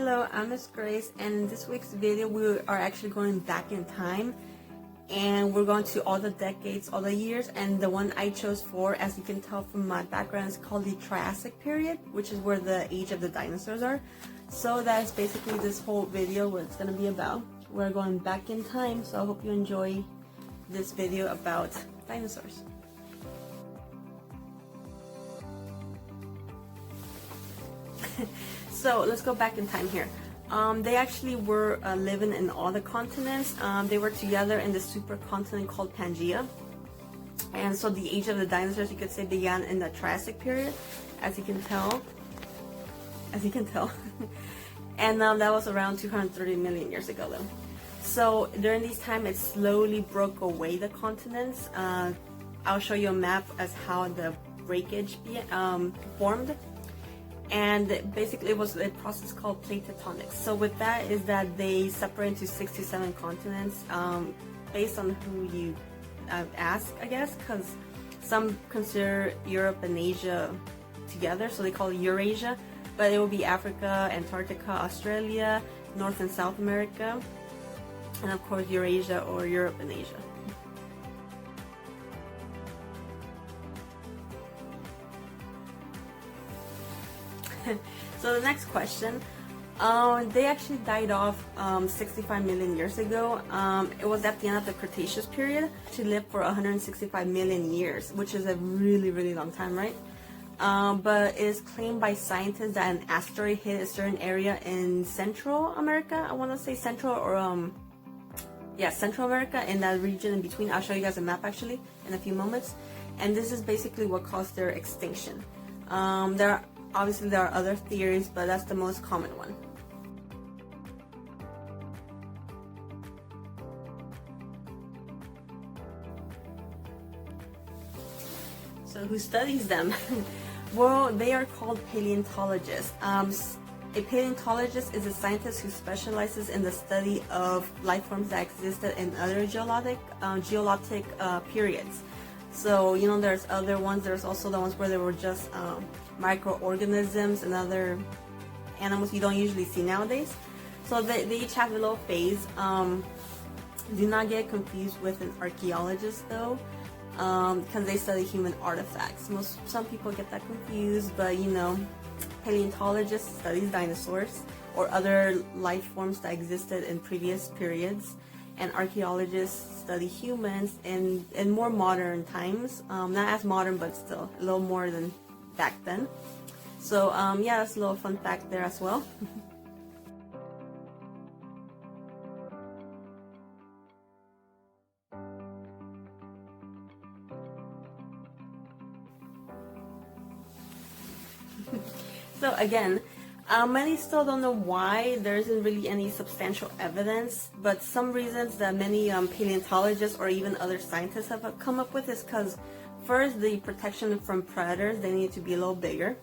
Hello, I'm Miss Grace, and in this week's video we are actually going back in time, and we're going to all the decades, all the years, and the one I chose for, as you can tell from my background, is called the Triassic period, which is where the age of the dinosaurs are. So that's basically this whole video what it's going to be about. We're going back in time, so I hope you enjoy this video about dinosaurs. So let's go back in time here. They actually were living in all the continents. They were together in the supercontinent called Pangaea. And so the age of the dinosaurs, you could say, began in the Triassic period, as you can tell. And that was around 230 million years ago though. So during this time, it slowly broke away the continents. I'll show you a map as how the breakage formed. And basically it was a process called plate tectonics. So with that is that they separate into 67 continents based on who you ask, I guess, because some consider Europe and Asia together, so they call it Eurasia, but it will be Africa, Antarctica, Australia, North and South America, and of course Eurasia or Europe and Asia. So the next question, they actually died off 65 million years ago. It was at the end of the Cretaceous period. She lived for 165 million years, which is a really long time, right? But it is claimed by scientists that an asteroid hit a certain area in Central America. I want to say Central or Central America, in that region in between. I'll show you guys a map actually in a few moments. And this is basically what caused their extinction. Obviously there are other theories, but that's the most common one. So who studies them? Well, they are called paleontologists. A paleontologist is a scientist who specializes in the study of life forms that existed in other geologic periods. So, you know, there's other ones. There's also the ones where there were just microorganisms and other animals you don't usually see nowadays. So they each have a little phase. Do not get confused with an archaeologist though, because they study human artifacts. Some people get that confused, but you know, paleontologist studies dinosaurs or other life forms that existed in previous periods, and archaeologists study humans in more modern times. Not as modern, but still a little more than back then. So yeah, that's a little fun fact there as well. So again, many still don't know why. There isn't really any substantial evidence, but some reasons that many paleontologists or even other scientists have come up with is because first, the protection from predators, they need to be a little bigger.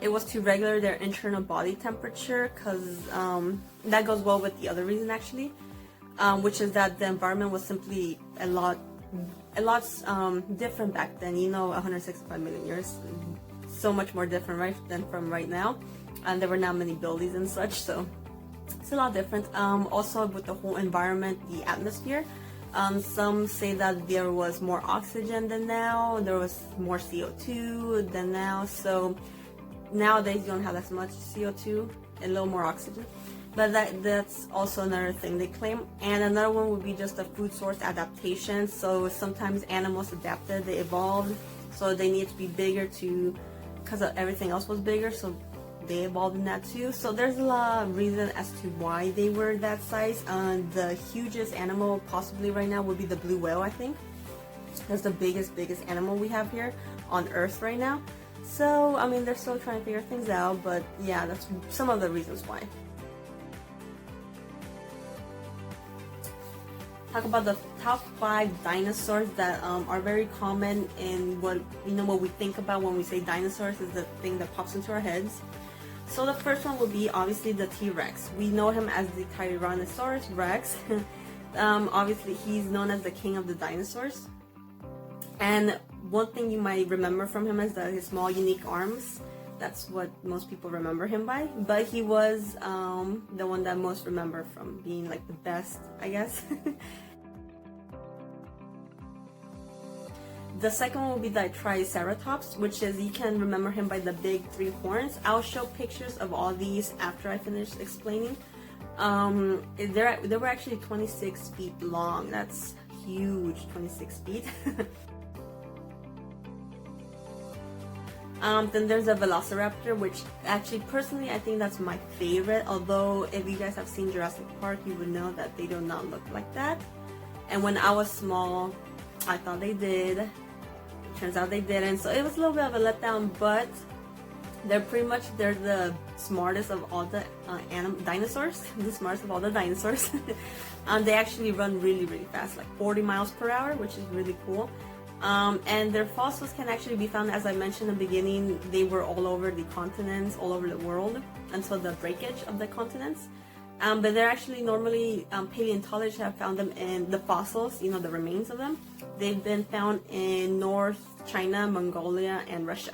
It was to regulate their internal body temperature, because that goes well with the other reason actually, which is that the environment was simply a lot different back then. You know, 165 million years, so much more different, right, than from right now. And there were not many buildings and such, so it's a lot different. Also with the whole environment, the atmosphere. Some say that there was more oxygen than now, there was more CO2 than now, so nowadays you don't have as much CO2, a little more oxygen, but that's also another thing they claim. And another one would be just a food source adaptation. So sometimes animals adapted, they evolved, so they need to be bigger because everything else was bigger, so they evolved in that too. So there's a lot of reason as to why they were that size. The hugest animal possibly right now would be the blue whale, I think. That's the biggest animal we have here on Earth right now. So, I mean, they're still trying to figure things out, but yeah, that's some of the reasons why. Talk about the top 5 dinosaurs that are very common in what we think about when we say dinosaurs is the thing that pops into our heads. So the first one will be obviously the T-Rex. We know him as the Tyrannosaurus Rex. Obviously he's known as the king of the dinosaurs. And one thing you might remember from him is that his small unique arms. That's what most people remember him by. But he was the one that most remember from being like the best, I guess. The second one will be the Triceratops, which is, you can remember him by the big 3 horns. I'll show pictures of all these after I finish explaining. They were actually 26 feet long. That's huge, 26 feet. Then there's a Velociraptor, which actually personally I think that's my favorite. Although if you guys have seen Jurassic Park, you would know that they do not look like that. And when I was small, I thought they did. Turns out they didn't, so it was a little bit of a letdown. But they're the smartest of all the dinosaurs. The smartest of all the dinosaurs. They actually run really, really fast, like 40 miles per hour, which is really cool. And their fossils can actually be found, as I mentioned in the beginning, they were all over the continents, all over the world, until the breakage of the continents. But they're actually normally, paleontologists have found them in the fossils, you know, the remains of them. They've been found in North China, Mongolia, and Russia.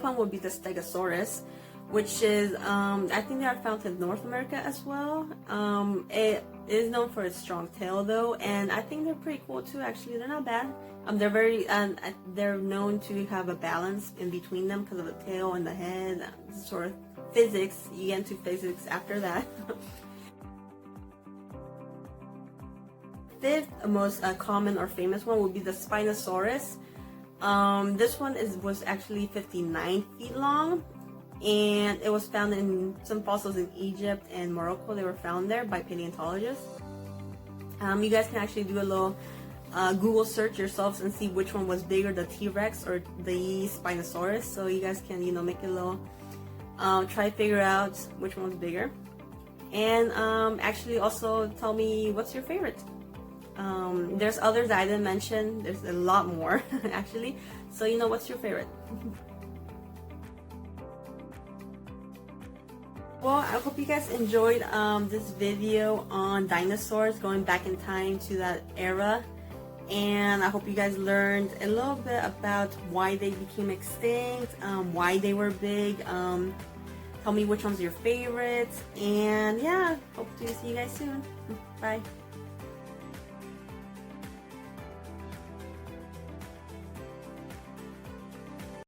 One would be the Stegosaurus, which is, I think they are found in North America as well. It is known for its strong tail though, and I think they're pretty cool too. Actually, they're not bad. They're known to have a balance in between them because of the tail and the head. Sort of physics. You get into physics after that. Fifth most common or famous one would be the Spinosaurus. This one was actually 59 feet long, and it was found in some fossils in Egypt and Morocco. They were found there by paleontologists. You guys can actually do a little Google search yourselves and see which one was bigger, the T-Rex or the Spinosaurus. So you guys can, you know, make a little try to figure out which one's bigger. And actually also tell me what's your favorite. There's others that I didn't mention. There's a lot more actually. So you know, what's your favorite? Well, I hope you guys enjoyed this video on dinosaurs, going back in time to that era. And I hope you guys learned a little bit about why they became extinct, why they were big. Tell me which one's your favorite. And yeah, hope to see you guys soon. Bye.